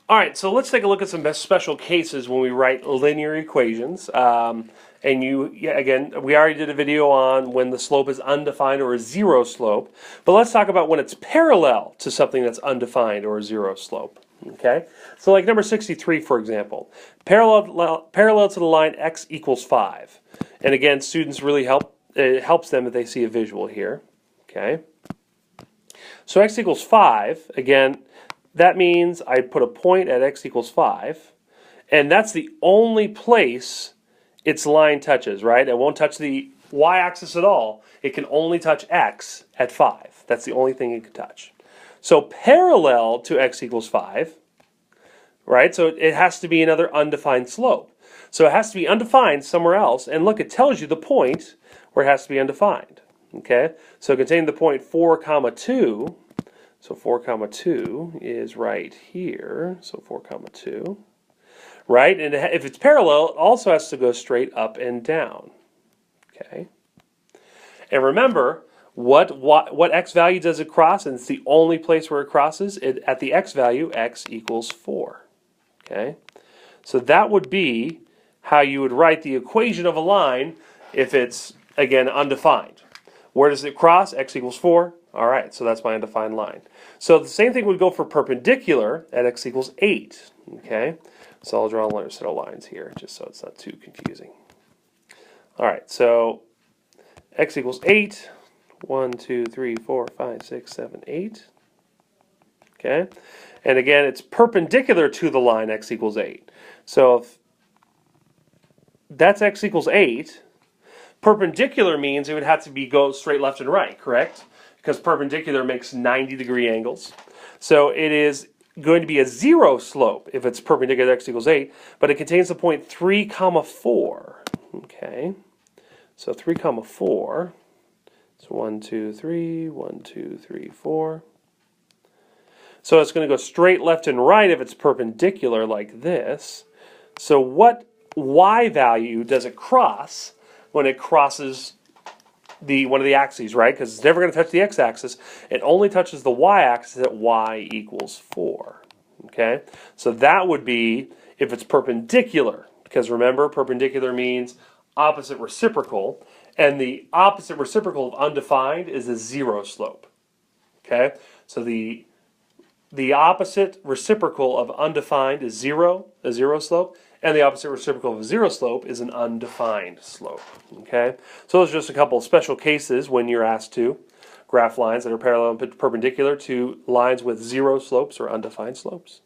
All right, so let's take a look at some special cases when we write linear equations. Again, we already did a video on when the slope is undefined or a zero slope, but let's talk about when it's parallel to something that's undefined or a zero slope. Okay, so like number 63, for example, parallel to the line x equals 5. And again, students really it helps them if they see a visual here. Okay, so x equals 5, again, that means I put a point at x equals 5, and that's the only place its line touches, right? It won't touch the y-axis at all. It can only touch x at 5. That's the only thing it can touch. So parallel to x equals 5, right? So it has to be another undefined slope. So it has to be undefined somewhere else, and look, it tells you the point where it has to be undefined. Okay? So containing the point 4, comma 2. So 4 comma 2 is right here. So 4 comma 2. Right? And if it's parallel, it also has to go straight up and down. Okay? And remember, what x value does it cross? And it's the only place where it crosses. At the x value, x equals 4. Okay? So that would be how you would write the equation of a line if it's, again, undefined. Where does it cross? X equals 4. All right, so that's my undefined line. So the same thing would go for perpendicular at x equals 8. Okay, so I'll draw another set of lines here just so it's not too confusing. All right, so x equals 8. 1, 2, 3, 4, 5, 6, 7, 8. Okay, and again, it's perpendicular to the line x equals 8. So if that's x equals 8, perpendicular means it would have to go straight left and right, correct? Because perpendicular makes 90-degree angles. So it is going to be a zero slope if it's perpendicular to x equals 8, but it contains the point 3 comma 4. Okay, so 3 comma 4. So 1, 2, 3, 1, 2, 3, 4. So it's going to go straight left and right if it's perpendicular like this. So what y value does it cross when it crosses one of the axes, right? Because it's never going to touch the x-axis. It only touches the y-axis at y equals 4. Okay? So that would be if it's perpendicular. Because remember, perpendicular means opposite reciprocal. And the opposite reciprocal of undefined is a zero slope. Okay? So the opposite reciprocal of undefined is zero, a zero slope, and the opposite reciprocal of a zero slope is an undefined slope. Okay, so those are just a couple of special cases when you're asked to graph lines that are parallel and perpendicular to lines with zero slopes or undefined slopes.